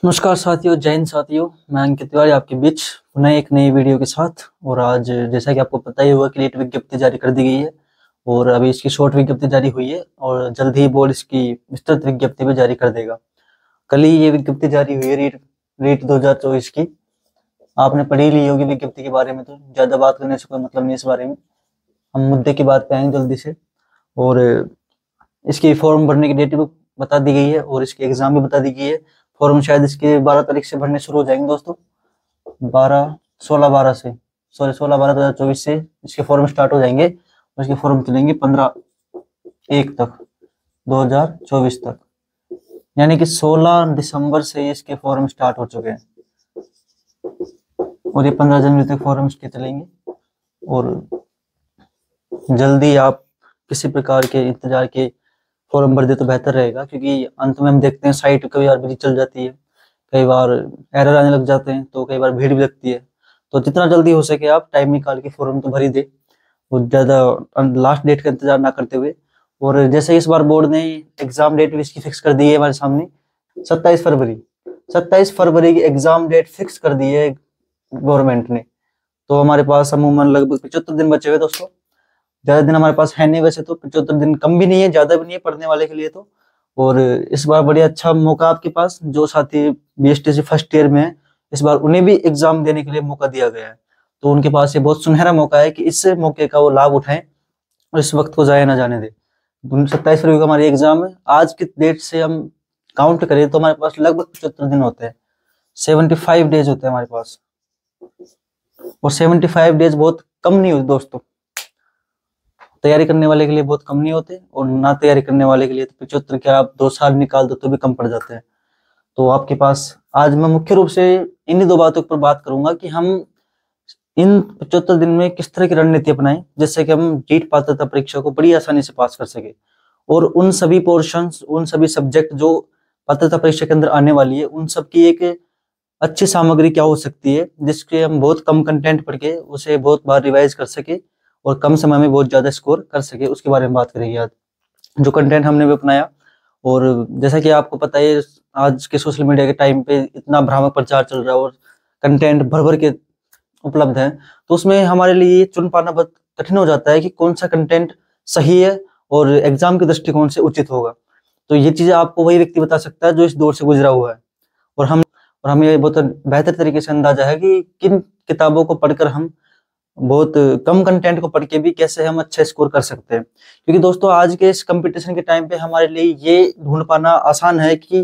नमस्कार साथियों, जय हिंद साथियों। मैं अंकित तिवारी आपके बीच पुनः एक नई वीडियो के साथ। और आज जैसा कि आपको पता ही होगा कि नीट विज्ञप्ति जारी कर दी गई है और अभी इसकी शॉर्ट विज्ञप्ति जारी हुई है और जल्द ही बोर्ड इसकी विस्तृत विज्ञप्ति भी जारी कर देगा। कल ही ये विज्ञप्ति जारी हुई है रीट 2024 की। आपने पढ़ी ली होगी विज्ञप्ति के बारे में, तो ज़्यादा बात करने से कोई मतलब नहीं इस बारे में। हम मुद्दे की बात पे आएंगे जल्दी से। और इसकी फॉर्म भरने की डेट भी बता दी गई है और इसकी एग्ज़ाम भी बता दी गई है। फॉर्म शायद इसके 12 तारीख से भरने शुरू हो जाएंगे दोस्तों। 16-12 से 16-12-2024 से इसके फॉर्म स्टार्ट हो जाएंगे और इसके फॉर्म चलेंगे 15/1 तक 2024 तक, यानी कि 16 दिसंबर से इसके फॉर्म स्टार्ट हो चुके हैं और ये 15 जनवरी तक फॉर्म इसके चलेंगे। और जल्दी आप किसी प्रकार के इंतजार के फॉर्म भर दे तो बेहतर रहेगा, क्योंकि अंत में हम देखते हैं साइट कई बार बिजी चल जाती है, कई बार एरर आने लग जाते हैं, तो कई बार भीड़ भी लगती है। तो जितना जल्दी हो सके आप टाइम निकाल के फॉर्म तो भर ही दे और ज़्यादा लास्ट डेट का इंतजार ना करते हुए। और जैसे इस बार बोर्ड ने एग्जाम डेट भी इसकी फिक्स कर दी है हमारे सामने, 27 फरवरी की एग्जाम डेट फिक्स कर दी है गवर्नमेंट ने। तो हमारे पास अमूमन लगभग 75 दिन बचे हुए दोस्तों। ज्यादा दिन हमारे पास है नहीं, वैसे तो 75 दिन कम भी नहीं है, ज्यादा भी नहीं है पढ़ने वाले के लिए तो। और इस बार बड़ी अच्छा मौका आपके पास, जो साथी बीएसटीसी फर्स्ट ईयर में है इस बार उन्हें भी एग्जाम देने के लिए मौका दिया गया है। तो उनके पास ये बहुत सुनहरा मौका है कि इस मौके का वो लाभ उठाएं और इस वक्त को जाया ना जाने दे। 27 फरवरी को हमारी एग्जाम है। आज की डेट से हम काउंट करें तो हमारे पास लगभग 75 दिन होते हैं, 75 डेज होते हैं हमारे पास। और 75 डेज बहुत कम नहीं होते दोस्तों, तैयारी करने वाले के लिए बहुत कम नहीं होते, और ना तैयारी करने वाले के लिए तो 75 क्या आप 2 साल निकाल दो तो भी कम पड़ जाते हैं। तो आपके पास आज मैं मुख्य रूप से इन्हीं 2 बातों पर बात करूंगा कि हम इन 75 दिन में किस तरह की रणनीति अपनाएं जिससे कि हम नीट पात्रता परीक्षा को बड़ी आसानी से पास कर सके। और उन सभी पोर्शंस, उन सभी सब्जेक्ट जो पात्रता परीक्षा के अंदर आने वाली है, उन सब की एक अच्छी सामग्री क्या हो सकती है जिसके हम बहुत कम कंटेंट पढ़ के उसे बहुत बार रिवाइज कर सके और कम समय में बहुत ज्यादा स्कोर कर सके, उसके बारे में बात करेंगे आज। जो कंटेंट हमने भी अपनाया, और जैसा कि आपको पता है आज के सोशल मीडिया के टाइम पे इतना भ्रामक प्रचार चल रहा है और कंटेंट भर भर के उपलब्ध है, तो उसमें हमारे लिए चुन पाना बहुत कठिन हो जाता है कि कौन सा कंटेंट सही है और एग्जाम के दृष्टिकोण से उचित होगा। तो ये चीजें आपको वही व्यक्ति बता सकता है जो इस दौर से गुजरा हुआ है। और हमें ये बहुत बेहतर तरीके से अंदाजा है कि किन किताबों को पढ़कर हम बहुत कम कंटेंट को पढ़ के भी कैसे हम अच्छा स्कोर कर सकते हैं। क्योंकि दोस्तों आज के इस कंपटीशन के टाइम पे हमारे लिए ये ढूंढ पाना आसान है कि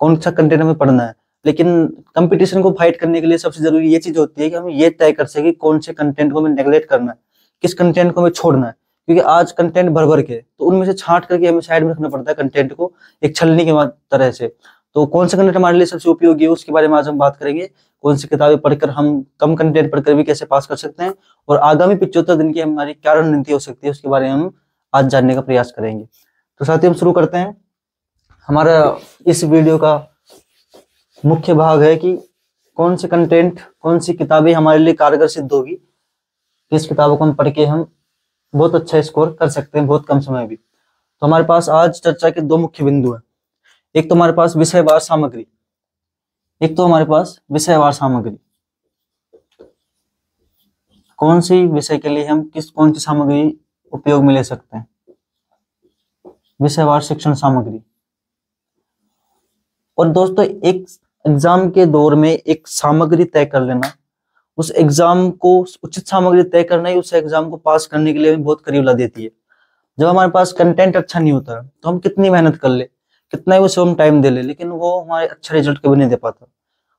कौन सा कंटेंट हमें पढ़ना है, लेकिन कंपटीशन को फाइट करने के लिए सबसे जरूरी ये चीज होती है कि हम ये तय कर सके कौन से कंटेंट को हमें नेगलेक्ट करना है, किस कंटेंट को हमें छोड़ना है। क्योंकि आज कंटेंट भर भर के, तो उनमें से छांट करके हमें साइड में रखना पड़ता है कंटेंट को, एक छलनी के तरह से। तो कौन सा कंटेंट हमारे लिए सबसे उपयोगी है उसके बारे में आज हम बात करेंगे। कौन सी किताबें पढ़कर हम कम कंटेंट पढ़कर भी कैसे पास कर सकते हैं, और आगामी 75 दिन की हमारी क्या रणनीति हो सकती है उसके बारे में हम आज जानने का प्रयास करेंगे। तो साथियों हम शुरू करते हैं। हमारा इस वीडियो का मुख्य भाग है कि कौन से कंटेंट, कौन सी किताबें हमारे लिए कारगर सिद्ध होगी, किस किताबों को हम पढ़ के हम बहुत अच्छा स्कोर कर सकते हैं बहुत कम समय में भी। तो हमारे पास आज चर्चा के 2 मुख्य बिंदु हैं। एक तो हमारे पास विषयवार सामग्री, कौन सी विषय के लिए हम कौन सी सामग्री उपयोग में ले सकते हैं, विषयवार शिक्षण सामग्री। और दोस्तों एक एग्जाम के दौर में एक सामग्री तय कर लेना, उस एग्जाम को उचित सामग्री तय करना ही उस एग्जाम को पास करने के लिए हमें बहुत करीब ला देती है। जब हमारे पास कंटेंट अच्छा नहीं होता तो हम कितनी मेहनत कर ले, कितना ही उसे हम टाइम दे ले, लेकिन वो हमारे अच्छा रिजल्ट कभी नहीं दे पाता।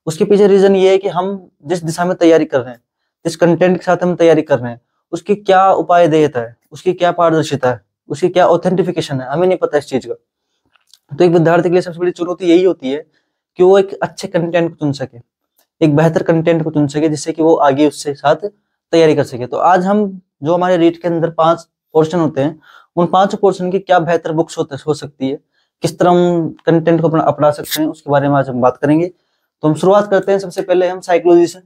उसके पीछे रीजन ये है कि हम जिस दिशा में तैयारी कर रहे हैं, जिस कंटेंट के साथ हम तैयारी कर रहे हैं, उसकी क्या उपायदेयता है, उसकी क्या पारदर्शिता है, उसकी क्या ऑथेंटिफिकेशन है, हमें नहीं पता इस चीज का। तो एक विद्यार्थी के लिए सबसे बड़ी चुनौती यही होती है कि वो एक अच्छे कंटेंट को चुन सके, एक बेहतर कंटेंट को चुन सके, जिससे कि वो आगे उससे साथ तैयारी कर सके। तो आज हम जो हमारे रीट के अंदर 5 पोर्शन होते हैं, उन 5 पोर्शन की क्या बेहतर बुक्स हो सकती है, किस तरह हम कंटेंट को अपना सकते हैं, उसके बारे में आज हम बात करेंगे। तो हम शुरुआत करते हैं सबसे पहले हम साइकोलॉजी से।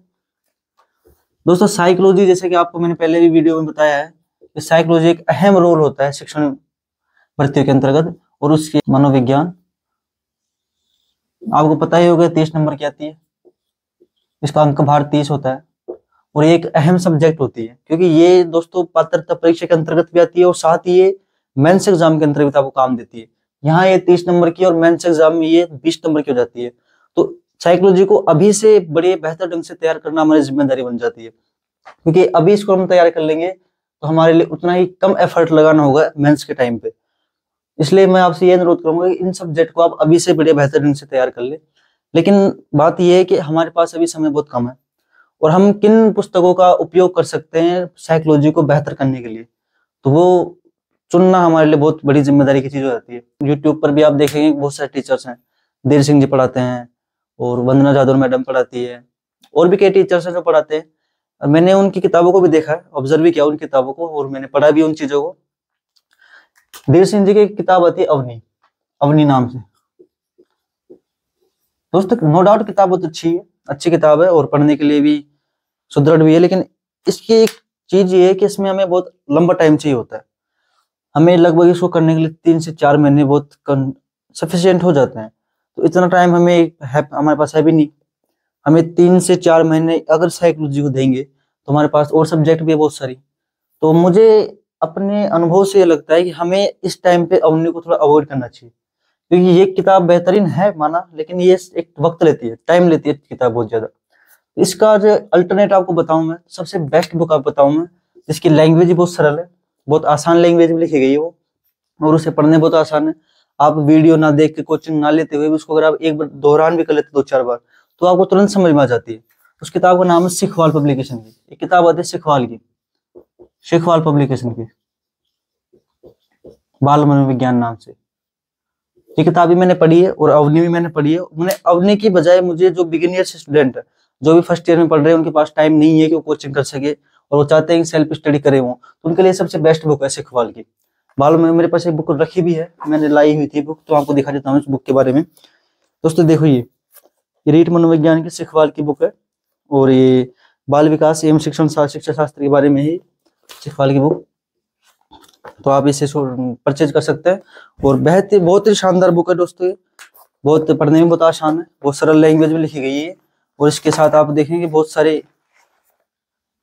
दोस्तों साइकोलॉजी, जैसे कि आपको मैंने पहले भी वीडियो में बताया है कि साइकोलॉजी एक अहम रोल होता है शिक्षण भर्तियों के अंतर्गत, और उसके मनोविज्ञान आपको पता ही होगा 30 नंबर की आती है, इसका अंक भार 30 होता है और ये एक अहम सब्जेक्ट होती है, क्योंकि ये दोस्तों पात्रता परीक्षा के अंतर्गत भी आती है और साथ ही ये मेंस एग्जाम के अंतर्गत आपको काम देती है। यहाँ ये 30 नंबर की और मेंस एग्जाम में ये 20 नंबर की हो जाती है। तो साइकोलॉजी को अभी से बड़े बेहतर ढंग से तैयार करना हमारी जिम्मेदारी बन जाती है, क्योंकि अभी इसको हम तैयार कर लेंगे तो हमारे लिए उतना ही कम एफर्ट लगाना होगा मेंस के टाइम पे। इसलिए मैं आपसे ये अनुरोध करूंगा कि इन सब्जेक्ट को आप अभी से बड़े बेहतर ढंग से तैयार कर ले। लेकिन बात यह है कि हमारे पास अभी समय बहुत कम है और हम किन पुस्तकों का उपयोग कर सकते हैं साइकोलॉजी को बेहतर करने के लिए, तो वो चुनना हमारे लिए बहुत बड़ी जिम्मेदारी की चीज हो जाती है। यूट्यूब पर भी आप देखेंगे बहुत सारे टीचर्स हैं, देर सिंह जी पढ़ाते हैं और वंदना जादव मैडम पढ़ाती है और भी कई टीचर्स हैं जो पढ़ाते हैं। और मैंने उनकी किताबों को भी देखा है, ऑब्जर्व भी किया उन किताबों को और मैंने पढ़ा भी उन चीजों को। देर सिंह जी की किताब आती है अवनी, अवनी नाम से। दोस्तों नो डाउट किताब बहुत अच्छी है, अच्छी किताब है और पढ़ने के लिए भी सुदृढ़ भी है, लेकिन इसकी एक चीज ये है कि इसमें हमें बहुत लंबा टाइम चाहिए होता है। हमें लगभग इसको करने के लिए 3 से 4 महीने बहुत सफिशियंट हो जाते हैं। तो इतना टाइम हमारे पास है भी नहीं। हमें 3 से 4 महीने अगर साइकोलॉजी को देंगे तो हमारे पास और सब्जेक्ट भी है बहुत सारी। तो मुझे अपने अनुभव से ये लगता है कि हमें इस टाइम पे अवनी को थोड़ा अवॉइड करना चाहिए, क्योंकि ये किताब बेहतरीन है माना, लेकिन ये एक वक्त लेती है, टाइम लेती है किताब बहुत ज्यादा। इसका जो अल्टरनेट आपको बताऊं मैं, सबसे बेस्ट बुक आप बताऊं मैं, जिसकी लैंग्वेज ही बहुत सरल है, बहुत आसान लैंग्वेज में लिखी गई है वो और उसे पढ़ने बहुत आसान है। आप वीडियो ना देख के कोचिंग ना लेते हुए उसको अगर आप एक बार दोहरान भी कर लेते 2-4 बार तो आपको तुरंत समझ में आ जाती है। उस किताब का नाम है सिखवाल पब्लिकेशन की, एक किताब आती है सिखवाल की, सिखवाल पब्लिकेशन की, बाल मनोविज्ञान नाम से। ये किताब भी मैंने पढ़ी है और अवनी भी मैंने पढ़ी है। मैंने अवनी की बजाय मुझे जो बिगिनियर स्टूडेंट है, जो भी फर्स्ट ईयर में पढ़ रहे हैं, उनके पास टाइम नहीं है कि वो कोचिंग कर सके और वो चाहते हैं कि सेल्फ स्टडी करे वो, तो उनके लिए सबसे बेस्ट बुक है सिखवाल की। बाल में मेरे पास एक बुक रखी भी है, मैंने लाई हुई थी बुक, तो आपको दिखा देता हूँ इस बुक के बारे में। दोस्तों देखो ये रीट मनोविज्ञान की सिखवाल की बुक है और ये बाल विकास एवं शिक्षा शास्त्र के बारे में ही सिखवाल की बुक, तो आप इसे परचेज कर सकते हैं और बहुत ही शानदार बुक है दोस्तों। ये बहुत पढ़ने में बहुत आसान है, बहुत सरल लैंग्वेज में लिखी गई है और इसके साथ आप देखेंगे बहुत सारे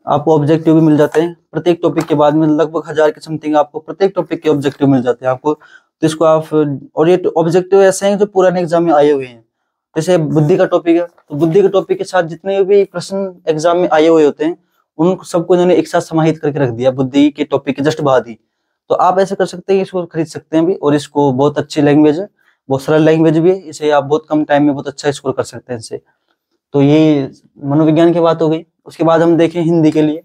आपको ऑब्जेक्टिव भी मिल जाते हैं। प्रत्येक टॉपिक के बाद में लगभग 1000 के समथिंग आपको प्रत्येक टॉपिक के ऑब्जेक्टिव मिल जाते हैं आपको। तो इसको आप, और ये ऑब्जेक्टिव ऐसे हैं जो पुराने एग्जाम में आए हुए हैं। जैसे बुद्धि का टॉपिक है, तो बुद्धि के टॉपिक के साथ जितने भी प्रश्न एग्जाम में आए हुए होते हैं उन सबको इन्होंने एक साथ समाहित करके रख दिया बुद्धि के टॉपिक के जस्ट बाद ही। तो आप ऐसे कर सकते हैं, इसको खरीद सकते हैं भी, और इसको बहुत अच्छी लैंग्वेज है, बहुत सरल लैंग्वेज भी है, इसे आप बहुत कम टाइम में बहुत अच्छा स्कोर कर सकते हैं इससे। तो ये मनोविज्ञान की बात हो गई। उसके बाद हम देखें हिंदी के लिए।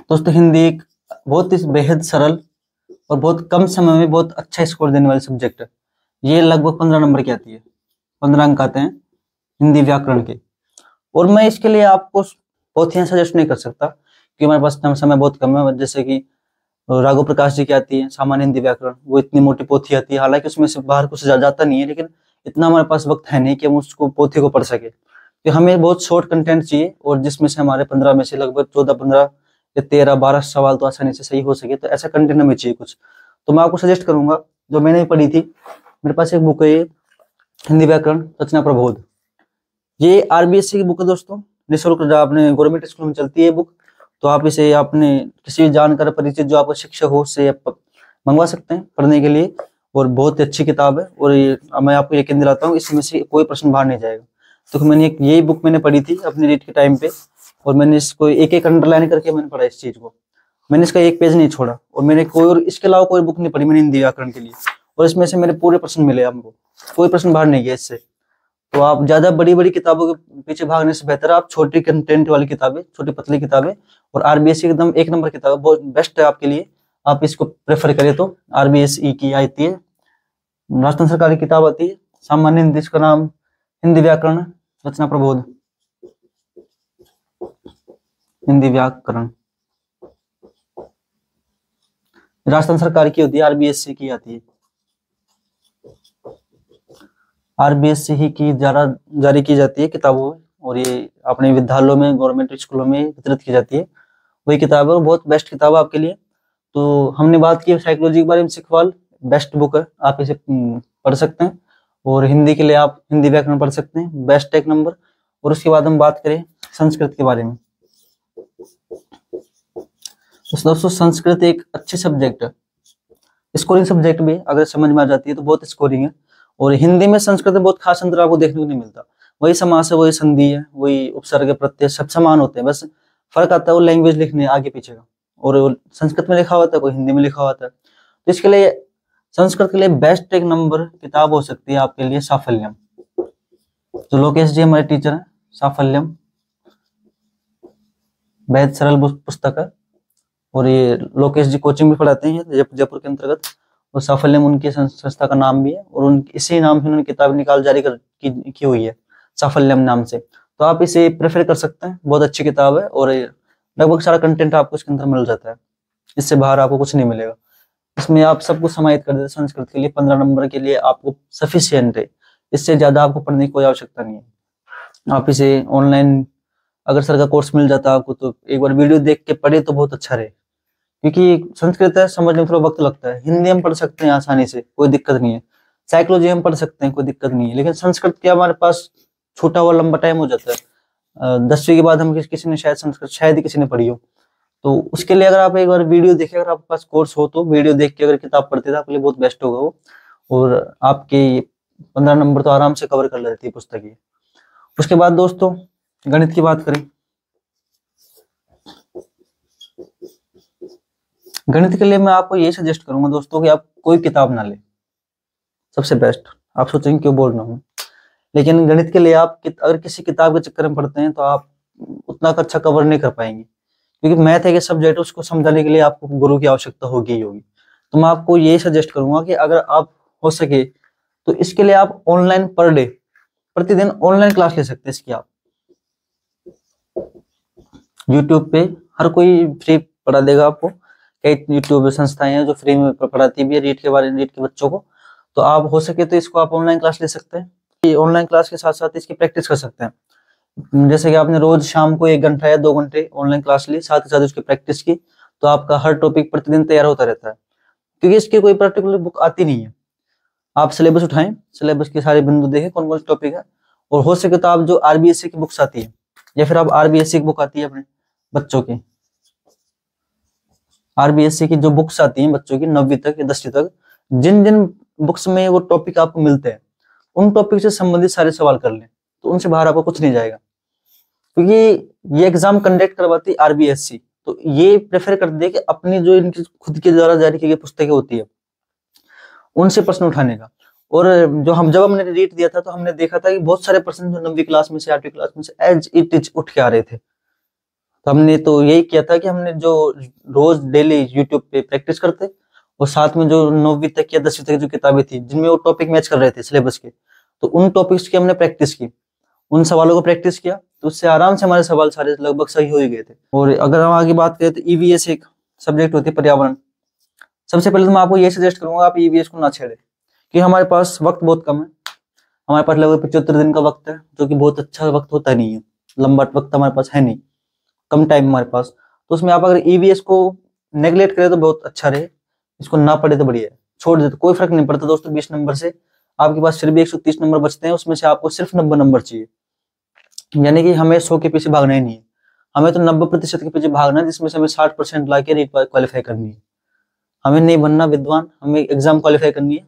दोस्तों हिंदी एक बहुत ही बेहद सरल और बहुत कम समय में बहुत अच्छा स्कोर देने वाले सब्जेक्ट है। ये लगभग 15 नंबर की आती है, 15 अंक आते हैं हिंदी व्याकरण के। और मैं इसके लिए आपको पोथियां सजेस्ट नहीं कर सकता क्योंकि हमारे पास समय बहुत कम है। जैसे कि राघव प्रकाश जी की आती है सामान्य हिंदी व्याकरण, वो इतनी मोटी पोथी आती है, हालांकि उसमें से बाहर कुछ जाता नहीं है, लेकिन इतना हमारे पास वक्त है नहीं कि हम उसको पोथी को पढ़ सके। तो हमें बहुत शॉर्ट कंटेंट चाहिए और जिसमें से हमारे 15 में से लगभग 14-15 या 13-12 सवाल तो आसानी से सही हो सके, तो ऐसा कंटेंट हमें चाहिए कुछ। तो मैं आपको सजेस्ट करूंगा जो मैंने भी पढ़ी थी, मेरे पास एक बुक है हिंदी व्याकरण रचना प्रबोध। ये आरबीएससी की बुक है दोस्तों, निःशुल्क जो आपने गवर्नमेंट स्कूल में चलती है बुक। तो आप इसे आपने किसी जानकार परिचित जो आपका शिक्षक हो उससे मंगवा सकते हैं पढ़ने के लिए, और बहुत अच्छी किताब है। और ये मैं आपको यकीन दिलाता हूँ इसमें से कोई प्रश्न बाहर नहीं जाएगा। तो मैंने यही बुक मैंने पढ़ी थी अपने रीट के टाइम पे, और मैंने इसको एक एक अंडरलाइन करके मैंने पढ़ा इस चीज को, मैंने इसका एक पेज नहीं छोड़ा। और मैंने कोई और इसके अलावा कोई बुक नहीं पढ़ी मैंने हिंदी व्याकरण के लिए, और इसमें से मेरे पूरे प्रश्न मिले हमको, कोई प्रश्न बाहर नहीं गया इससे। तो आप ज्यादा बड़ी बड़ी किताबों के पीछे भागने से बेहतर आप छोटी कंटेंट वाली किताबें, छोटी पतली किताबें, और आरबीएससी एकदम 1 नंबर किताब बहुत बेस्ट है आपके लिए, आप इसको प्रेफर करें। तो आरबीएसई की आती है, राजस्थान सरकार की किताब आती है सामान्य हिंदी, इसका नाम हिंदी व्याकरण रचना प्रबोध, हिंदी व्याकरण राजस्थान सरकार की होती है, आरबीएससी की आती है, आरबीएससी ही की जारी की जाती है किताबों, और ये अपने विद्यालयों में गवर्नमेंट स्कूलों में वितरित की जाती है। वही किताब है, बहुत बेस्ट किताब है आपके लिए। तो हमने बात की साइकोलॉजी के बारे में, सिखवाल बेस्ट बुक है, आप इसे पढ़ सकते हैं। और हिंदी के लिए आप हिंदी व्याकरण पढ़ सकते हैं, बेस्ट 1 नंबर। और उसके बाद हम बात करें संस्कृत के बारे में, तो दोस्तों संस्कृत एक अच्छी सब्जेक्ट है, स्कोरिंग सब्जेक्ट भी अगर समझ में आ जाती है तो बहुत स्कोरिंग है। और हिंदी में संस्कृत में बहुत खास अंतर आपको देखने को नहीं मिलता, वही समास है, वही संधि है, वही उपसर्ग प्रत्यय सब समान होते हैं, बस फर्क आता है वो लैंग्वेज लिखने आगे पीछे का, और वो संस्कृत में लिखा होता है, कोई हिंदी में लिखा होता है। तो इसके लिए संस्कृत के लिए बेस्ट 1 नंबर किताब हो सकती है आपके लिए साफल्यम, जो लोकेश जी हमारे टीचर हैं, साफल्यम बेहद सरल पुस्तक है। और ये लोकेश जी कोचिंग भी पढ़ाते हैं जयपुर के अंतर्गत, और साफल्यम उनकी संस्था का नाम भी है, और उन इसी नाम से उन्होंने किताब निकाल जारी की हुई है साफल्यम नाम से। तो आप इसे प्रेफर कर सकते हैं, बहुत अच्छी किताब है, और लगभग सारा कंटेंट आपको इसके अंदर मिल जाता है, इससे बाहर आपको कुछ नहीं मिलेगा। इसमें आप सब कुछ समाहित कर देते। संस्कृत के लिए 15 नंबर के लिए आपको सफिशियंट है, इससे ज्यादा आपको पढ़ने की कोई आवश्यकता नहीं है। आप इसे ऑनलाइन अगर सर का कोर्स मिल जाता है आपको, तो एक बार वीडियो देख के पढ़े तो बहुत अच्छा रहे, क्योंकि संस्कृत है समझने में थोड़ा वक्त लगता है। हिंदी हम पढ़ सकते हैं आसानी से, कोई दिक्कत नहीं है, साइकोलॉजी हम पढ़ सकते हैं, कोई दिक्कत नहीं है, लेकिन संस्कृत के हमारे पास छोटा हुआ लंबा टाइम हो जाता है। 10वीं के बाद हम किसी ने शायद संस्कृत शायद ही किसी ने पढ़ी हो, तो उसके लिए अगर आप एक बार वीडियो देखें, अगर आपके पास कोर्स हो तो वीडियो देख के अगर किताब पढ़ते तो आपके लिए बहुत बेस्ट होगा वो, और आपके 15 नंबर तो आराम से कवर कर लेती है पुस्तक ये। उसके बाद दोस्तों गणित की बात करें, गणित के लिए मैं आपको ये सजेस्ट करूंगा दोस्तों कि आप कोई किताब ना ले, सबसे बेस्ट। आप सोचेंगे क्यों बोल रहा हूँ, लेकिन गणित के लिए आप अगर किसी किताब के चक्कर में पढ़ते हैं तो आप उतना अच्छा कवर नहीं कर पाएंगे, क्योंकि मैथ एक सब्जेक्ट है, उसको समझाने के लिए आपको गुरु की आवश्यकता होगी ही होगी। तो मैं आपको ये सजेस्ट करूंगा कि अगर आप हो सके तो इसके लिए आप ऑनलाइन पर डे प्रतिदिन ऑनलाइन क्लास ले सकते हैं इसकी। आप यूट्यूब पे हर कोई फ्री पढ़ा देगा आपको, कई यूट्यूब संस्थाएं हैं जो फ्री में पढ़ाती भी है रीट के बारे में, रीट के बच्चों को। तो आप हो सके तो इसको आप ऑनलाइन क्लास ले सकते हैं, ऑनलाइन क्लास के साथ साथ इसकी प्रैक्टिस कर सकते हैं। जैसे कि आपने रोज शाम को 1 घंटा या 2 घंटे ऑनलाइन क्लास ली, साथ ही साथ उसकी प्रैक्टिस की, तो आपका हर टॉपिक प्रतिदिन तैयार होता रहता है, क्योंकि इसकी कोई पर्टिकुलर बुक आती नहीं है। आप सिलेबस उठाएं, सिलेबस के सारे बिंदु देखें कौन कौन से टॉपिक है, और हो सके तो आप जो आरबीएससी की बुक्स आती है, या फिर आप आरबीएससी की बुक आती है अपने बच्चों की, आरबीएससी की जो बुक्स आती हैं बच्चों की 9वीं तक या 10वीं तक, जिन जिन बुक्स में वो टॉपिक आपको मिलते हैं उन टॉपिक से संबंधित सारे सवाल कर लें, तो उनसे बाहर आपको कुछ नहीं जाएगा। क्योंकि ये एग्जाम कंडक्ट करवाती है आरबीएससी, तो ये प्रेफर कर दे कि अपनी जो इनकी खुद के द्वारा जारी की गई पुस्तकें होती है उनसे प्रश्न उठाने का। और जो जब हमने रीट दिया था तो हमने देखा था कि बहुत सारे प्रश्न जो 9वीं क्लास में से 8वीं क्लास में से एज इट इज उठ के आ रहे थे। तो हमने तो यही किया था कि हमने जो रोज डेली यूट्यूब पे प्रैक्टिस करते, और साथ में जो 9वीं तक या 10वीं तक जो किताबें थी जिनमें वो टॉपिक मैच कर रहे थे सिलेबस के, तो उन टॉपिक्स की हमने प्रैक्टिस की, उन सवालों को प्रैक्टिस किया, तो उससे आराम से हमारे सवाल सारे लगभग सही हो ही गए थे। और अगर हम आगे बात करें तो ईवीएस एक सब्जेक्ट होती है पर्यावरण। सबसे पहले तो मैं आपको ये सजेस्ट करूंगा आप ईवीएस को ना छेड़े, क्योंकि हमारे पास वक्त बहुत कम है। हमारे पास लगभग 75 दिन का वक्त है, जो कि बहुत अच्छा वक्त होता नहीं है, लंबा वक्त हमारे पास है नहीं, कम टाइम हमारे पास। तो उसमें आप अगर ईवीएस को नेग्लेक्ट करें तो बहुत अच्छा रहे, इसको ना पढ़े तो बढ़िया है, छोड़ दे तो कोई फर्क नहीं पड़ता दोस्तों। 20 नंबर से आपके पास फिर भी 130 नंबर बचते हैं, उसमें से आपको सिर्फ 90 नंबर चाहिए, यानी कि हमें 100 के पीछे भागना ही नहीं है, हमें तो 90% के पीछे भागना है, जिसमें से हमें 60% ला के रीट क्वालिफाई करनी है। हमें नहीं बनना विद्वान, हमें एग्जाम क्वालिफाई करनी है,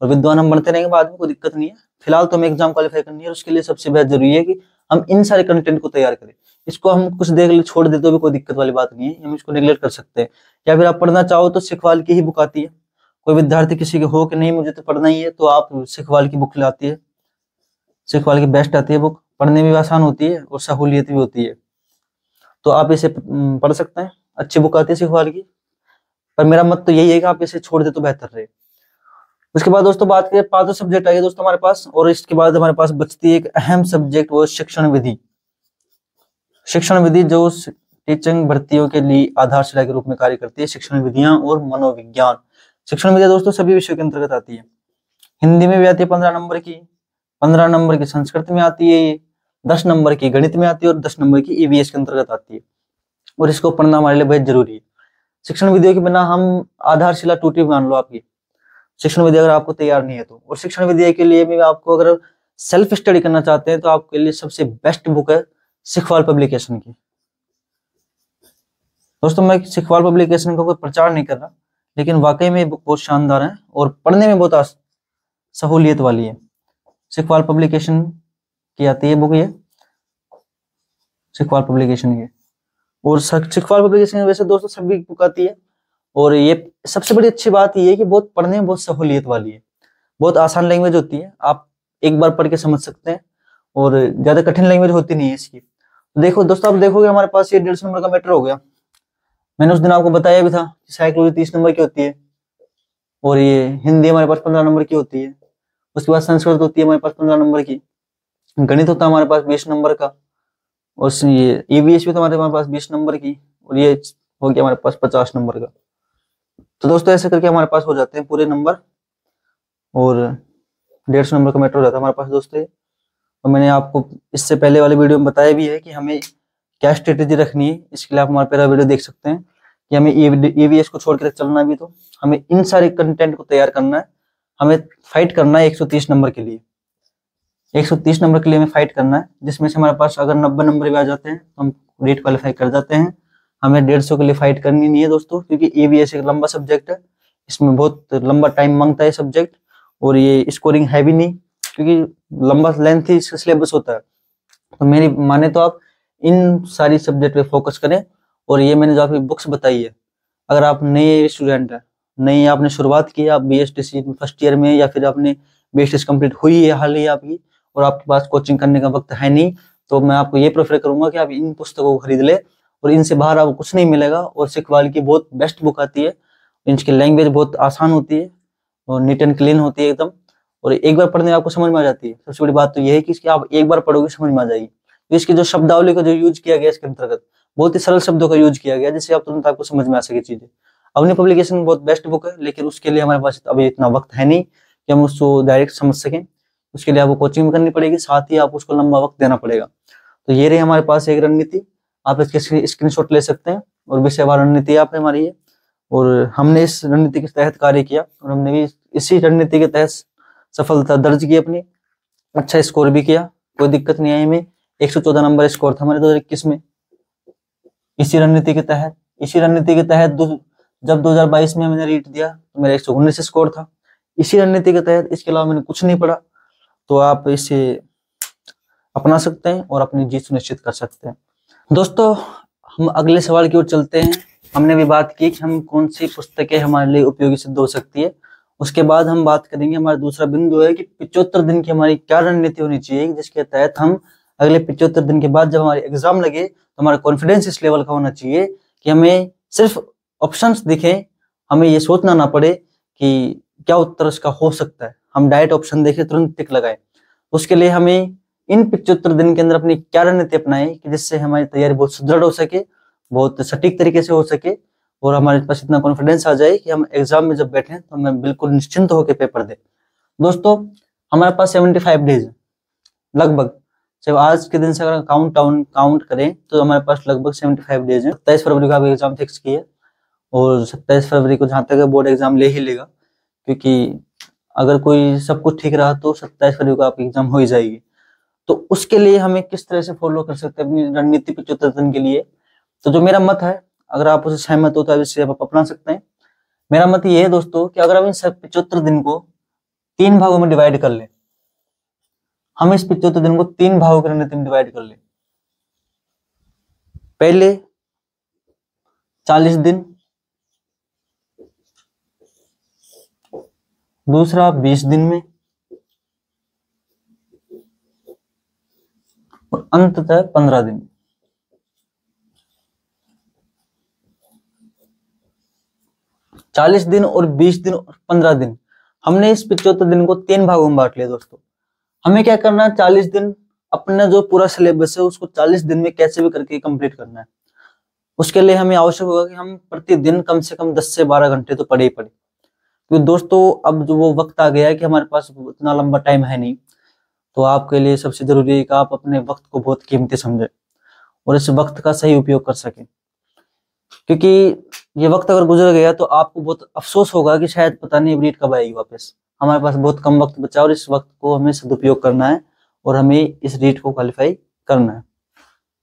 और विद्वान हम बनते रहेंगे बाद में, कोई दिक्कत नहीं है। फिलहाल तो हमें एग्जाम क्वालिफाई करनी है, और उसके लिए सबसे बेहद जरूरी है कि हम इन सारे कंटेंट को तैयार करें। इसको हम कुछ देर लिए छोड़ देते तो भी कोई दिक्कत वाली बात नहीं है, हम इसको नेग्लेक्ट कर सकते हैं। या फिर आप पढ़ना चाहो तो सिखवाल की ही बुक आती है, कोई विद्यार्थी किसी के हो कि नहीं मुझे तो पढ़ना ही है, तो आप सिखवाल की बुक लाती है, सिखवाल की बेस्ट आती है बुक, पढ़ने में भी आसान होती है और सहूलियत भी होती है, तो आप इसे पढ़ सकते हैं, अच्छी बुक आती है सिखवाल की। पर मेरा मत तो यही है कि आप इसे छोड़ दे तो बेहतर रहे। उसके बाद दोस्तों बात करें, 5 सब्जेक्ट आ गए दोस्तों हमारे पास, और इसके बाद हमारे पास बचती है एक अहम सब्जेक्ट, वो शिक्षण विधि। शिक्षण विधि जो टीचिंग भर्तियों के लिए आधारशिला के रूप में कार्य करती है, शिक्षण विधियां और मनोविज्ञान। शिक्षण विधियां दोस्तों सभी विषयों के अंतर्गत आती है, हिंदी में भी आती है 15 नंबर की, 15 नंबर की संस्कृत में आती है, 10 नंबर की गणित में आती है, और 10 नंबर की ईवीएस के अंतर्गत आती है, और इसको पढ़ना हमारे लिए बहुत जरूरी है। शिक्षण विधियों के बिना हम आधारशिला टूटी मान लो आपकी, शिक्षण विद्या अगर आपको तैयार नहीं है तो। और शिक्षण विद्या के लिए भी आपको अगर सेल्फ स्टडी करना चाहते हैं तो आपके लिए सबसे बेस्ट बुक है सिखवाल पब्लिकेशन की। दोस्तों मैं सिखवाल पब्लिकेशन का कोई प्रचार नहीं कर रहा, लेकिन वाकई में बुक बहुत शानदार है और पढ़ने में बहुत सहूलियत वाली है। सिखवाल पब्लिकेशन की आती है बुक ये, सिखवाल पब्लिकेशन की। और सिखवाल पब्लिकेशन वैसे दोस्तों सभी बुक आती है, और ये सबसे बड़ी अच्छी बात ये है कि बहुत पढ़ने में बहुत सहूलियत वाली है, बहुत आसान लैंग्वेज होती है, आप एक बार पढ़ के समझ सकते हैं, और ज्यादा कठिन लैंग्वेज होती नहीं है इसकी। तो देखो दोस्तों, आप देखोगे हमारे पास ये 150 नंबर का मैटर हो गया। मैंने उस दिन आपको बताया भी था कि साइकोलॉजी 30 नंबर की होती है, और ये हिंदी हमारे पास 15 नंबर की होती है। उसके बाद संस्कृत होती है हमारे पास 15 नंबर की, गणित होता है हमारे पास 20 नंबर का, और ये ईवीएस भी तो हमारे पास 20 नंबर की, और ये हो गया हमारे पास 50 नंबर का। तो दोस्तों ऐसे करके हमारे पास हो जाते हैं पूरे नंबर, और 150 नंबर का मैटर हो जाता है हमारे पास दोस्तों। और मैंने आपको इससे पहले वाले वीडियो में बताया भी है कि हमें क्या स्ट्रेटेजी रखनी है। इसके लिए आप हमारा पहला वीडियो देख सकते हैं कि हमें ईवीएस को छोड़ कर चलना भी, तो हमें इन सारे कंटेंट को तैयार करना है, हमें फाइट करना है 130 नंबर के लिए। 130 नंबर के लिए हमें फाइट करना है, जिसमें से हमारे पास अगर 90 नंबर भी आ जाते हैं तो हम रेट क्वालिफाई कर जाते हैं। हमें 150 के लिए फाइट करनी नहीं है दोस्तों, क्योंकि ईवीएस एक लंबा सब्जेक्ट है, इसमें बहुत लंबा टाइम मांगता है सब्जेक्ट, और ये स्कोरिंग है भी नहीं, क्योंकि लंबा लेंथ ही इसका सिलेबस होता है। तो मेरी माने तो आप इन सारी सब्जेक्ट पे फोकस करें। और ये मैंने जो आपकी बुक्स बताई है, अगर आप नए स्टूडेंट हैं, नई आपने शुरुआत की, आप बीएसटीसी फर्स्ट ईयर में, या फिर आपने बीएसटीसी कंप्लीट हुई है हाल ही आपकी, और आपके पास कोचिंग करने का वक्त है नहीं, तो मैं आपको ये प्रेफर करूंगा कि आप इन पुस्तकों को खरीद ले, और इनसे बाहर आपको कुछ नहीं मिलेगा। और सिखवाल की बहुत बेस्ट बुक आती है, इनकी लैंग्वेज बहुत आसान होती है, और नीट एंड क्लीन होती है एकदम, और एक बार पढ़ने में आपको समझ में आ जाती है। सबसे बड़ी बात तो यह है कि इसकी आप एक बार पढ़ोगे समझ में आ जाएगी। तो इसकी जो शब्दावली का जो यूज किया गया इसके अंतर्गत, बहुत ही सरल शब्दों का यूज किया गया, जिससे आप तुरंत आपको समझ में आ सके चीजें। अपनी पब्लिकेशन बहुत बेस्ट बुक है, लेकिन उसके लिए हमारे पास अभी इतना वक्त है नहीं कि हम उसको डायरेक्ट समझ सकें। उसके लिए आपको कोचिंग भी करनी पड़ेगी, साथ ही आप उसको लंबा वक्त देना पड़ेगा। तो ये रही हमारे पास एक रणनीति, आप इसके स्क्रीनशॉट ले सकते हैं, और विषयवार रणनीति आप हमारी है, और हमने इस रणनीति के तहत कार्य किया, और हमने भी इसी रणनीति के तहत सफलता दर्ज की अपनी, अच्छा स्कोर भी किया, कोई दिक्कत नहीं आई हमें। 114 नंबर स्कोर था हमारे 2021 में, इसी रणनीति के तहत। जब 2022 में मैंने रीट दिया तो मेरा 119 स्कोर था, इसी रणनीति के तहत। इसके अलावा मैंने कुछ नहीं पढ़ा। तो आप इसे अपना सकते हैं और अपनी जीत सुनिश्चित कर सकते हैं। दोस्तों हम अगले सवाल की ओर चलते हैं। हमने भी बात की कि हम कौन सी पुस्तकें हमारे लिए उपयोगी सिद्ध हो सकती है। उसके बाद हम बात करेंगे, हमारा दूसरा बिंदु है कि 75 दिन की हमारी क्या रणनीति होनी चाहिए, जिसके तहत हम अगले 75 दिन के बाद जब हमारी एग्जाम लगे तो हमारा कॉन्फिडेंस इस लेवल का होना चाहिए कि हमें सिर्फ ऑप्शंस दिखे, हमें ये सोचना ना पड़े कि क्या उत्तर उसका हो सकता है, हम डायरेक्ट ऑप्शन देखे तुरंत टिक लगाए। उसके लिए हमें इन 75 दिन के अंदर अपनी क्या रणनीति अपनाएं कि जिससे हमारी तैयारी बहुत सुदृढ़ हो सके, बहुत सटीक तरीके से हो सके, और हमारे पास इतना कॉन्फिडेंस आ जाए कि हम एग्जाम में जब बैठे तो हमें बिल्कुल निश्चिंत होकर पेपर दे। दोस्तों हमारे पास 75 डेज है लगभग, जब आज के दिन से अगर काउंट करें तो हमारे पास लगभग 75 डेज है। 27 फरवरी को आप एग्जाम फिक्स किए, और 27 फरवरी को जहां तक बोर्ड एग्जाम ले ही लेगा, क्योंकि अगर कोई सब कुछ ठीक रहा तो 27 फरवरी को आपकी एग्जाम हो ही जाएगी। तो उसके लिए हमें किस तरह से फॉलो कर सकते हैं अपनी रणनीति 75 दिन के लिए। तो जो मेरा मत है, अगर आप उसे सहमत हो तो इसे आप अपना सकते हैं। मेरा मत ये है दोस्तों कि अगर हम इन 75 दिन को 3 भागों में डिवाइड कर लें, हम इस 75 दिन को 3 भागों की रणनीति में डिवाइड कर लें। पहले 40 दिन, दूसरा 20 दिन में, और अंततः 15 दिन। चालीस दिन और 20 दिन और 15 दिन, हमने इस 75 दिन को 3 भागों में बांट लिया दोस्तों। हमें क्या करना है, 40 दिन अपना जो पूरा सिलेबस है उसको 40 दिन में कैसे भी करके कंप्लीट करना है। उसके लिए हमें आवश्यक होगा कि हम प्रतिदिन कम से कम 10 से 12 घंटे तो पढ़े ही पढ़े, क्योंकि दोस्तों अब जो वो वक्त आ गया है कि हमारे पास इतना लंबा टाइम है नहीं। तो आपके लिए सबसे जरूरी है कि आप अपने वक्त को बहुत कीमती समझें और इस वक्त का सही उपयोग कर सकें, क्योंकि ये वक्त अगर गुजर गया तो आपको बहुत अफसोस होगा कि शायद पता नहीं रीट कब आएगी वापस। हमारे पास बहुत कम वक्त बचा और इस वक्त को हमें सदुपयोग करना है और हमें इस रीट को क्वालिफाई करना है।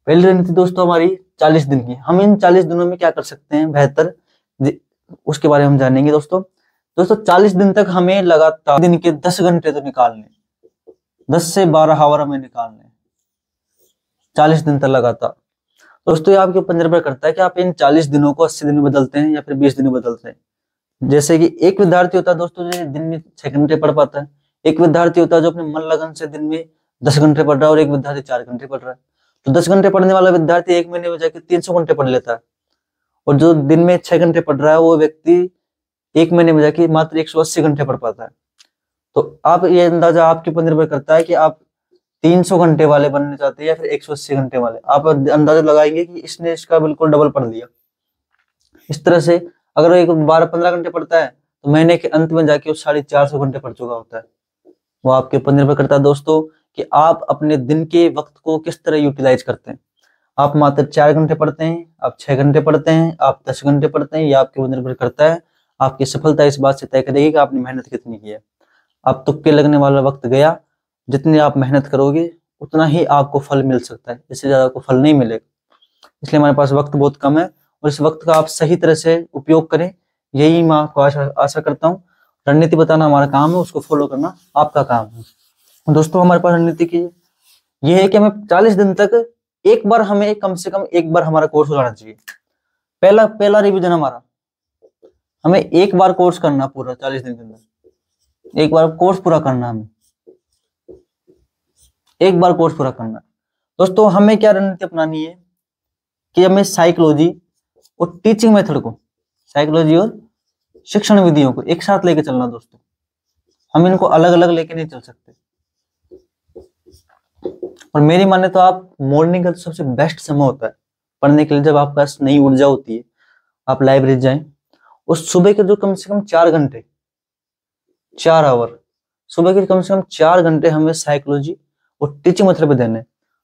पहली रणनीति दोस्तों हमारी 40 दिन की। हम इन 40 दिनों में क्या कर सकते हैं बेहतर, उसके बारे में हम जानेंगे दोस्तों। 40 दिन तक हमें लगातार दिन के 10 घंटे तो निकालने, 10 से 12 आवर हमें निकालने 40 दिन तक लगातार। दोस्तों ये आपके ऊपर निर्भर करता है कि आप इन 40 दिनों को 80 दिन में बदलते हैं या फिर 20 दिन में बदलते हैं। जैसे कि एक विद्यार्थी होता है दोस्तों जो दिन में 6 घंटे पढ़ पाता है, एक विद्यार्थी होता है जो अपने मन लगन से दिन में 10 घंटे पढ़ रहा है और एक विद्यार्थी 4 घंटे पढ़ रहा है। तो 10 घंटे पढ़ने वाला विद्यार्थी 1 महीने में जाकर 300 घंटे पढ़ लेता है, और जो दिन में 6 घंटे पढ़ रहा है वो व्यक्ति 1 महीने में जाके मात्र 180 घंटे पढ़ पाता है। तो आप ये अंदाजा आपके ऊपर निर्भर करता है कि आप 300 घंटे वाले बनना चाहते हैं या फिर 180 घंटे वाले। आप अंदाजा लगाएंगे कि इसने इसका बिल्कुल डबल पढ़ लिया। इस तरह से अगर वो एक 12-15 घंटे पढ़ता है तो महीने के अंत में जाके वो 450 घंटे पढ़ चुका होता है। वो आपके ऊपर निर्भर करता है दोस्तों कि आप अपने दिन के वक्त को किस तरह यूटिलाइज करते हैं। आप मात्र 4 घंटे पढ़ते हैं, आप 6 घंटे पढ़ते हैं, आप 10 घंटे पढ़ते हैं, ये आपके ऊपर निर्भर करता है। आपकी सफलता इस बात से तय करेगी कि आपने मेहनत कितनी की है। आप तुक्के लगने वाला वक्त गया, जितनी आप मेहनत करोगे उतना ही आपको फल मिल सकता है, इससे ज्यादा आपको फल नहीं मिलेगा। इसलिए हमारे पास वक्त बहुत कम है और इस वक्त का आप सही तरह से उपयोग करें, यही मैं आपको आशा करता हूँ। रणनीति बताना हमारा काम है, उसको फॉलो करना आपका काम है। दोस्तों हमारे पास रणनीति की ये है कि हमें 40 दिन तक एक बार, हमें कम से कम एक बार हमारा कोर्स हो जाना चाहिए। पहला रिवीजन हमारा, हमें एक बार कोर्स करना पूरा 40 दिन के अंदर, एक बार कोर्स पूरा करना, हमें एक बार कोर्स पूरा करना। दोस्तों हमें क्या रणनीति अपनानी है कि हमें साइकोलॉजी और टीचिंग मेथड को, साइकोलॉजी और शिक्षण विधियों को एक साथ लेके चलना दोस्तों। हम इनको अलग अलग लेके नहीं चल सकते। और मेरी माने तो आप मॉर्निंग का तो सबसे बेस्ट समय होता है पढ़ने के लिए, जब आपके पास नई ऊर्जा होती है, आप लाइब्रेरी जाएं। उस सुबह के जो कम से कम 4 घंटे, 4 आवर, सुबह के कम से कम 4 घंटे हमें साइकोलॉजी और टीचिंग मेथड पे देने।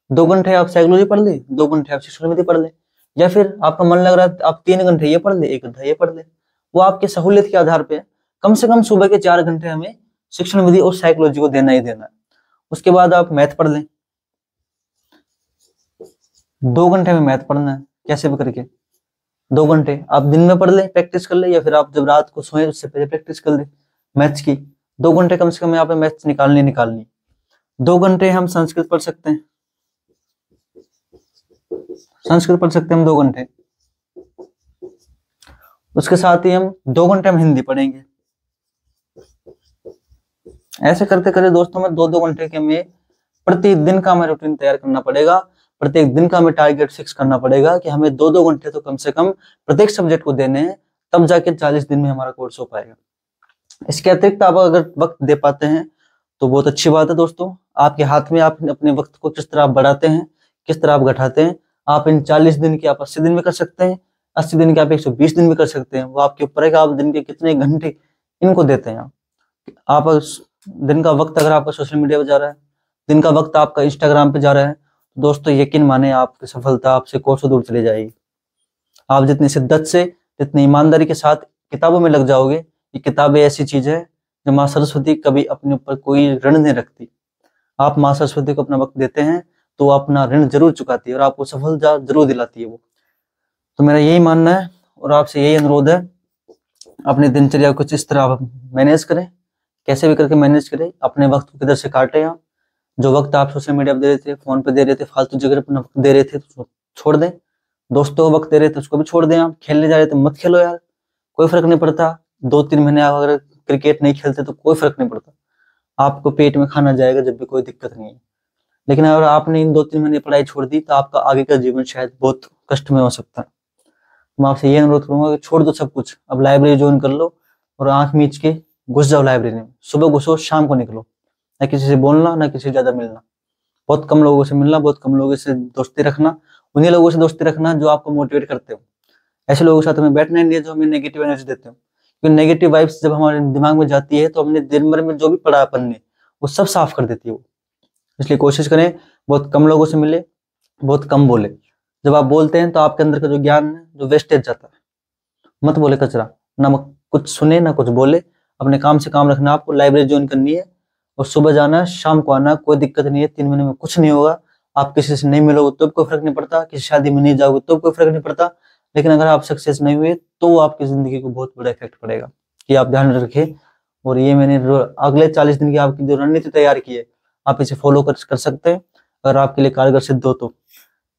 2 घंटे आप साइकोलॉजी पढ़ ले, 2 घंटे आप शिक्षण विधि पढ़ ले, या फिर आपका मन लग रहा है आप 3 घंटे ये पढ़ ले, 1 घंटा ये पढ़ ले, वो आपके सहूलियत के आधार पे। कम से कम सुबह के 4 घंटे हमें शिक्षण विधि और साइकोलॉजी को देना ही देना है। उसके बाद आप मैथ पढ़ लें, 2 घंटे में मैथ पढ़ना है कैसे भी करके। 2 घंटे आप दिन में पढ़ ले, प्रैक्टिस कर ले, या फिर आप जब रात को सोए उससे पहले प्रैक्टिस कर ले मैथ्स की। 2 घंटे कम से कम यहाँ पे मैथ्स निकालनी। 2 घंटे हम संस्कृत पढ़ सकते हैं, संस्कृत पढ़ सकते हैं हम 2 घंटे। उसके साथ ही हम 2 घंटे हम हिंदी पढ़ेंगे। ऐसे करते करते दोस्तों में 2-2 घंटे के हमें प्रतिदिन का हमें रूटीन तैयार करना पड़ेगा। प्रत्येक दिन का हमें टारगेट फिक्स करना पड़ेगा कि हमें 2-2 घंटे तो कम से कम प्रत्येक सब्जेक्ट को देने हैं, तब जाके 40 दिन में हमारा कोर्स हो पाएगा। इसके अतिरिक्त आप अगर वक्त दे पाते हैं तो बहुत अच्छी बात है दोस्तों। आपके हाथ में, आप अपने वक्त को किस तरह आप बढ़ाते हैं, किस तरह आप घटाते हैं। आप इन 40 दिन की आप 80 दिन में कर सकते हैं, 80 दिन के आप 120 दिन में कर सकते हैं। वो आपके ऊपर है कि आप दिन के कितने घंटे इनको देते हैं। आप दिन का वक्त अगर आपका सोशल मीडिया पे जा रहा है, दिन का वक्त आपका इंस्टाग्राम पे जा रहा है, तो दोस्तों यकीन माने आपकी सफलता आपसे कोसों दूर चली जाएगी। आप जितनी शिद्दत से, जितनी ईमानदारी के साथ किताबों में लग जाओगे, ये किताबें ऐसी चीज है जो माँ सरस्वती कभी अपने ऊपर कोई ऋण नहीं रखती। आप माँ सरस्वती को अपना वक्त देते हैं तो वो अपना ऋण जरूर चुकाती है और आपको सफलता जरूर दिलाती है वो। तो मेरा यही मानना है और आपसे यही अनुरोध है, अपनी दिनचर्या कुछ इस तरह आप मैनेज करें, कैसे भी करके मैनेज करें। अपने वक्त को किधर से काटें आप, जो वक्त आप सोशल मीडिया पे दे रहे थे, फोन पे दे रहे थे, फालतू जगह अपना वक्त दे रहे थे तो छोड़ दें। दोस्तों को वक्त दे रहे थे उसको भी छोड़ दें। आप खेलने जा रहे थे मत खेलो यार, कोई फर्क नहीं पड़ता। 2-3 महीने आप अगर क्रिकेट नहीं खेलते तो कोई फर्क नहीं पड़ता, आपको पेट में खाना जाएगा जब भी, कोई दिक्कत नहीं है। लेकिन अगर आपने इन 2-3 महीने पढ़ाई छोड़ दी तो आपका आगे का जीवन शायद बहुत कष्ट में हो सकता है। मैं आपसे ये अनुरोध करूंगा कि छोड़ दो सब कुछ, अब लाइब्रेरी ज्वाइन कर लो और आंख मीच के घुस जाओ लाइब्रेरी में। सुबह घुसो, शाम को निकलो, ना किसी से बोलना, ना किसी से ज्यादा मिलना, बहुत कम लोगों से मिलना, बहुत कम लोगों से दोस्ती रखना। उन्हीं लोगों से दोस्ती रखना जो आपको मोटिवेट करते हो। ऐसे लोगों के साथ हमें बैठना नहीं है जो हमें नेगेटिव एनर्जी देते हो, क्योंकि नेगेटिव वाइब्स जब हमारे दिमाग में जाती है तो हमने दिन भर में जो भी पढ़ा अपन ने वो सब साफ कर देती है वो। इसलिए कोशिश करें बहुत कम लोगों से मिले, बहुत कम बोले। जब आप बोलते हैं तो आपके अंदर का जो ज्ञान है जो वेस्टेज जाता है मत बोले कचरा, ना कुछ सुने ना कुछ बोले, अपने काम से काम रखना, आपको लाइब्रेरी ज्वाइन करनी है और सुबह जाना शाम को आना, कोई दिक्कत नहीं है, 3 महीने में कुछ नहीं होगा। आप किसी से नहीं मिलोगे तो भी कोई फर्क नहीं पड़ता, किसी शादी में नहीं जाओगे तो भी कोई फर्क नहीं पड़ता, लेकिन अगर आप सक्सेस नहीं हुए तो आपकी जिंदगी को बहुत बड़ा इफेक्ट पड़ेगा, कि आप ध्यान रखें। और ये मैंने अगले 40 दिन की आपकी जो रणनीति तैयार की है, आप इसे फॉलो कर सकते हैं अगर आपके लिए कारगर सिद्ध हो तो।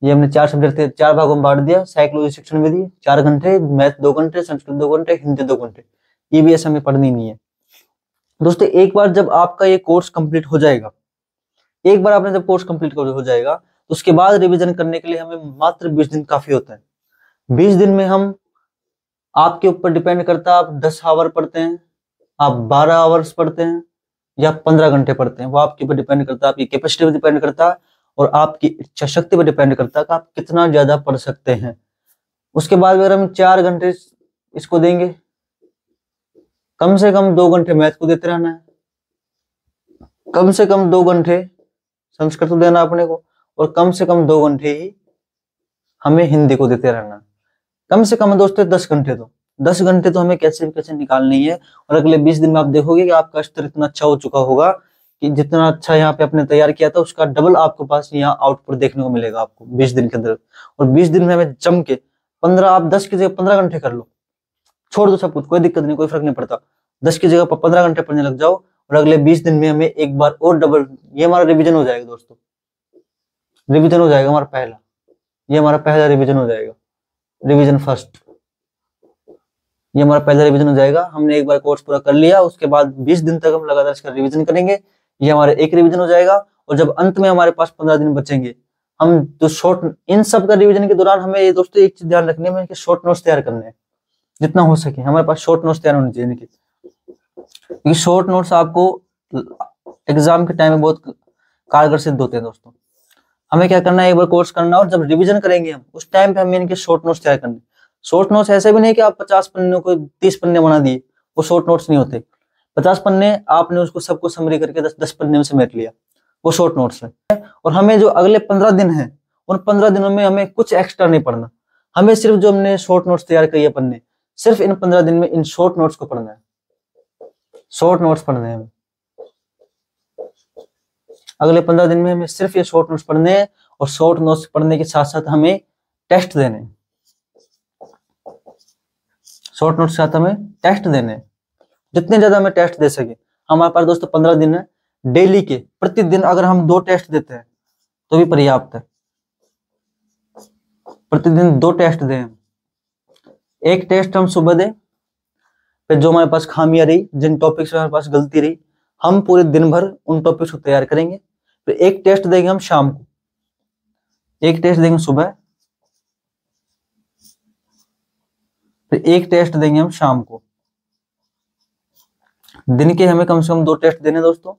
ये हमने 4 सब्जेक्ट थे, 4 भागों में बांट दिया। साइकोलॉजी शिक्षण विधि 4 घंटे, मैथ 2 घंटे, संस्कृत 2 घंटे, हिंदी 2 घंटे। ईवीएस हमें पढ़नी नहीं है दोस्तों। एक बार जब आपका ये कोर्स कंप्लीट हो जाएगा, एक बार आपने जब कोर्स कंप्लीट हो जाएगा तो उसके बाद रिवीजन करने के लिए हमें मात्र 20 दिन काफी होता है। 20 दिन में हम, आपके ऊपर डिपेंड करता है, आप 10 आवर पढ़ते हैं, आप 12 आवर्स पढ़ते हैं या 15 घंटे पढ़ते हैं, वो आपके ऊपर डिपेंड करता है, आपकी कैपेसिटी पर डिपेंड करता है और आपकी इच्छा शक्ति पर डिपेंड करता है कि आप कितना ज्यादा पढ़ सकते हैं। उसके बाद अगर हम 4 घंटे इसको देंगे, कम से कम 2 घंटे मैथ को देते रहना है, कम से कम 2 घंटे संस्कृत को देना अपने को, और कम से कम 2 घंटे ही हमें हिंदी को देते रहना। कम से कम दोस्तों 10 घंटे, तो 10 घंटे तो हमें कैसे कैसे निकालनी है। और अगले 20 दिन में आप देखोगे कि आपका स्तर इतना अच्छा हो चुका होगा कि जितना अच्छा यहाँ पे आपने तैयार किया था उसका डबल आपके पास यहाँ आउटपुट देखने को मिलेगा आपको 20 दिन के अंदर। और 20 दिन में हमें जम के 15, आप 10 की जगह 15 घंटे कर लो, छोड़ दो सब कुछ, कोई दिक्कत नहीं, कोई फर्क नहीं पड़ता। 10 की जगह 15 घंटे पढ़ने लग जाओ और अगले 20 दिन में हमें एक बार और डबल, ये हमारा रिविजन हो जाएगा दोस्तों, रिविजन हो जाएगा हमारा पहला, ये हमारा पहला रिविजन हो जाएगा, रिविजन फर्स्ट, ये हमारा पहला रिवीजन हो जाएगा। हमने एक बार कोर्स पूरा कर लिया, उसके बाद 20 दिन तक हम लगातार इसका रिवीजन करेंगे, ये हमारा एक रिवीजन हो जाएगा। और जब अंत में हमारे पास 15 दिन बचेंगे, हम जो शॉर्ट, इन सब का रिवीजन के दौरान हमें ये दोस्तों एक चीज ध्यान रखनी है कि शॉर्ट नोट्स तैयार करने हैं, जितना हो सके हमारे पास शॉर्ट नोट्स तैयार होने चाहिए, क्योंकि शॉर्ट नोट्स आपको एग्जाम के टाइम में बहुत कारगर सिद्ध होते हैं दोस्तों। हमें क्या करना है, एक बार कोर्स करना और जब रिवीजन करेंगे हम उस टाइम पे हमें इनके शॉर्ट नोट्स तैयार करने। शॉर्ट नोट्स ऐसे भी नहीं कि आप 50 पन्ने को 30 पन्ने बना दिए, वो शॉर्ट नोट्स नहीं होते। 50 पन्ने आपने उसको सबको समरी करके 10 पन्ने में समेट लिया, वो शॉर्ट नोट्स है। और हमें जो अगले 15 दिन है, उन 15 दिनों में हमें कुछ एक्स्ट्रा नहीं पढ़ना, हमें सिर्फ जो हमने शॉर्ट नोट्स तैयार किए पन्ने, सिर्फ इन 15 दिन में इन शॉर्ट नोट्स को पढ़ना है, शॉर्ट नोट्स पढ़ने हैं। अगले 15 दिन में हमें सिर्फ ये शॉर्ट नोट्स पढ़ने हैं और शॉर्ट नोट्स पढ़ने के साथ साथ हमें टेस्ट देने हैं, शॉर्ट नोट्स के साथ हमें टेस्ट देने हैं, जितने ज्यादा हमें टेस्ट दे सके। हमारे पास दोस्तों 15 दिन है, डेली के प्रतिदिन अगर हम 2 टेस्ट देते हैं तो भी पर्याप्त है। प्रतिदिन 2 टेस्ट दें, एक टेस्ट हम सुबह दें, फिर जो हमारे पास खामियां रही, जिन टॉपिक्स में हमारे पास गलती रही, हम पूरे दिन भर उन टॉपिक्स को तैयार करेंगे। फिर एक टेस्ट देंगे हम शाम को, एक टेस्ट देंगे सुबह, फिर एक टेस्ट देंगे हम शाम को। दिन के हमें कम से कम 2 टेस्ट देने दोस्तों।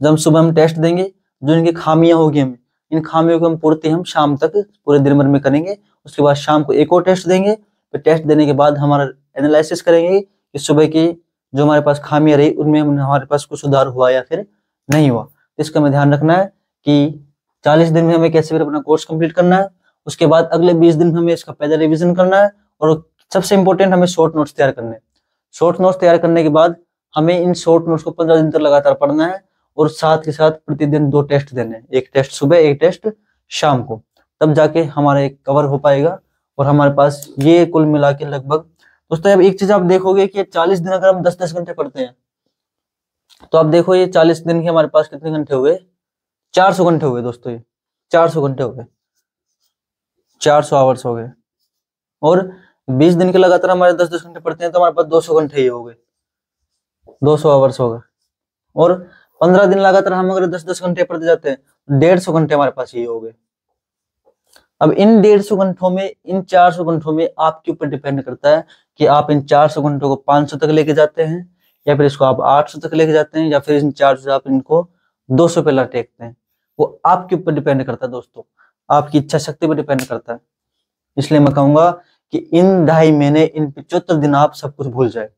जब सुबह हम टेस्ट देंगे, जो इनकी खामियां होगी हमें, इन खामियों को हम पूर्ति हम शाम तक पूरे दिन भर में करेंगे। उसके बाद शाम को एक और टेस्ट देंगे, फिर टेस्ट देने के बाद हमारा एनालिसिस करेंगे कि सुबह की जो हमारे पास खामियां रही उनमें हमारे पास कुछ सुधार हुआ या फिर नहीं हुआ। इसका हमें ध्यान रखना है कि 40 दिन में हमें कैसे फिर अपना कोर्स कंप्लीट करना है। उसके बाद अगले 20 दिन में हमें इसका पहले रिवीजन करना है और सबसे इंपॉर्टेंट हमें शॉर्ट नोट्स तैयार करने हैं। शॉर्ट नोट्स तैयार करने के बाद हमें इन शॉर्ट नोट्स को 15 दिन तक लगातार पढ़ना है और साथ के साथ प्रतिदिन 2 टेस्ट देने हैं, एक टेस्ट सुबह, एक टेस्ट शाम को। तब जाके हमारा एक कवर हो पाएगा और हमारे पास ये कुल मिला के लगभग दोस्तों, अब एक चीज आप देखोगे कि 40 दिन अगर हम 10-10 घंटे पढ़ते हैं तो आप देखो ये 40 दिन के हमारे पास कितने घंटे हुए, 400 घंटे हुए दोस्तों, ये 400 घंटे हो गए, 400 आवर्स हो गए। और 20 दिन के लगातार हमारे 10-10 घंटे पढ़ते हैं तो हमारे पास 200 घंटे ही हो गए, 200 आवर्स हो गए। और 15 दिन लगातार हम अगर 10-10 घंटे पढ़ते जाते हैं, 150 घंटे हमारे पास ये हो गए। अब इन 150 घंटों में, इन 400 घंटों में आपके ऊपर डिपेंड करता है कि आप इन 400 घंटों को 500 तक लेके जाते हैं या फिर इसको आप 800 तक लेके जाते हैं या फिर इन 400 से आप इनको 200 पे लटेकते हैं। वो आपके ऊपर डिपेंड करता है दोस्तों, आपकी इच्छा शक्ति पर डिपेंड करता है। इसलिए मैं कहूंगा कि इन 2.5 महीने, इन 75 दिन आप सब कुछ भूल जाए,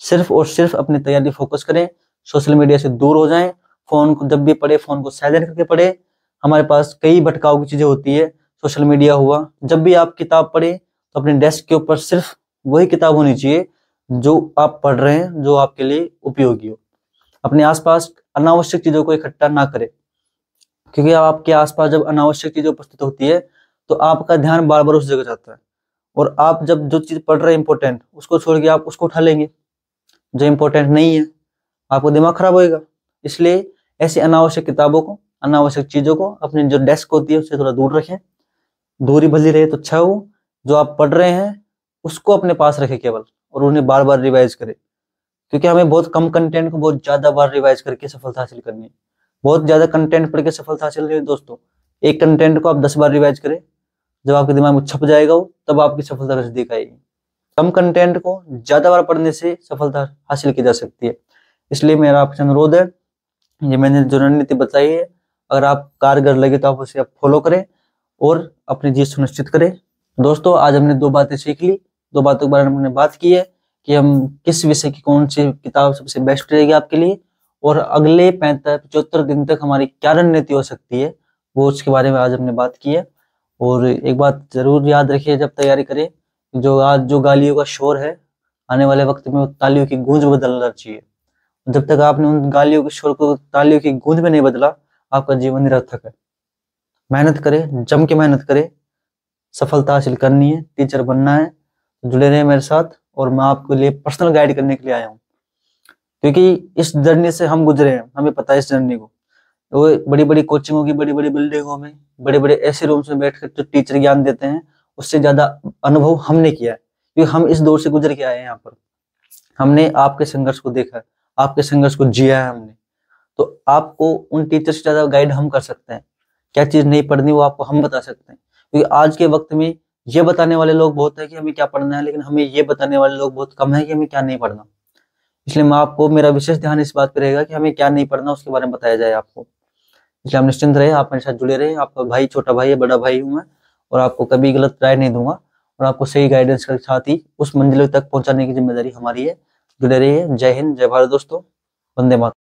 सिर्फ और सिर्फ अपनी तैयारी फोकस करें, सोशल मीडिया से दूर हो जाएं, फोन को जब भी पढ़े फोन को साइलेंट करके पढ़े। हमारे पास कई भटकाव की चीजें होती है, सोशल मीडिया हुआ, जब भी आप किताब पढ़े तो अपने डेस्क के ऊपर सिर्फ वही किताब होनी चाहिए जो आप पढ़ रहे हैं, जो आपके लिए उपयोगी हो। अपने आसपास अनावश्यक चीजों को इकट्ठा ना करें, क्योंकि आपके आसपास जब अनावश्यक चीजें उपस्थित होती है तो आपका ध्यान बार बार उस जगह जाता है, और आप जब जो चीज पढ़ रहे हैं इंपॉर्टेंट, उसको छोड़ के आप उसको उठा लेंगे जो इंपॉर्टेंट नहीं है, आपको दिमाग खराब होएगा। इसलिए ऐसी अनावश्यक किताबों को, अनावश्यक चीजों को अपनी जो डेस्क होती है उससे थोड़ा दूर रखें। दूरी भली रहे तो अच्छा हो। जो आप पढ़ रहे हैं उसको अपने पास रखें केवल, और उन्हें बार बार रिवाइज करें, क्योंकि हमें बहुत कम कंटेंट को बहुत ज्यादा बार रिवाइज करके सफलता हासिल करनी है। बहुत ज्यादा कंटेंट पढ़ के सफलता हासिल नहीं है दोस्तों। एक कंटेंट को आप 10 बार रिवाइज करें, जब आपके दिमाग में छप जाएगा वो, तब आपकी सफलता नजदीक आएगी। कम कंटेंट को ज्यादा बार पढ़ने से सफलता हासिल की जा सकती है। इसलिए मेरा आपसे अनुरोध है, ये मैंने जो रणनीति बताई है, अगर आप कारगर लगे तो आप उसे फॉलो करें और अपनी जीत सुनिश्चित करें। दोस्तों, आज हमने 2 बातें सीख ली, 2 बातों के बारे में हमने बात की है कि हम किस विषय की कौन सी किताब सबसे बेस्ट रहेगी आपके लिए, और अगले 75 दिन तक हमारी क्या रणनीति हो सकती है, वो उसके बारे में आज हमने बात की है। और एक बात जरूर याद रखिए जब तैयारी करें, जो आज जो गालियों का शोर है, आने वाले वक्त में वो तालियों की गूंज बदलना चाहिए। जब तक आपने उन गालियों के शोर को तालियों की गूंज में नहीं बदला, आपका जीवन निरर्थक है। मेहनत करें, जम के मेहनत करें, सफलता हासिल करनी है, टीचर बनना है, तो जुड़े रहे मेरे साथ। और मैं आपके लिए पर्सनल गाइड करने के लिए आया हूँ, क्योंकि इस जर्नी से हम गुजरे हैं, हमें पता है इस जर्नी को। वो बड़ी बड़ी कोचिंगों की, बड़ी बड़ी बिल्डिंगों में, बड़े बड़े ऐसे रूम्स में बैठकर जो टीचर ज्ञान देते हैं, उससे ज्यादा अनुभव हमने किया है, क्योंकि हम इस दौर से गुजर के आए हैं। यहाँ पर हमने आपके संघर्ष को देखा है, आपके संघर्ष को जिया है हमने। तो आपको उन टीचर से ज्यादा गाइड हम कर सकते हैं। क्या चीज नहीं पढ़नी वो आपको हम बता सकते हैं, क्योंकि आज के वक्त में ये बताने वाले लोग बहुत है कि हमें क्या पढ़ना है, लेकिन हमें ये बताने वाले लोग बहुत कम है कि हमें क्या नहीं पढ़ना। इसलिए मैं आपको, मेरा विशेष ध्यान इस बात पर रहेगा कि हमें क्या नहीं पढ़ना उसके बारे में बताया जाए आपको। इसलिए आप निश्चिंत रहे, आप मेरे साथ जुड़े रहे। आपका भाई, छोटा भाई है, बड़ा भाई हूं मैं, और आपको कभी गलत राय नहीं दूंगा, और आपको सही गाइडेंस के साथ ही उस मंजिल तक पहुंचाने की जिम्मेदारी हमारी है। जुड़े रहिए। जय हिंद, जय भारत दोस्तों। वंदे मातरम।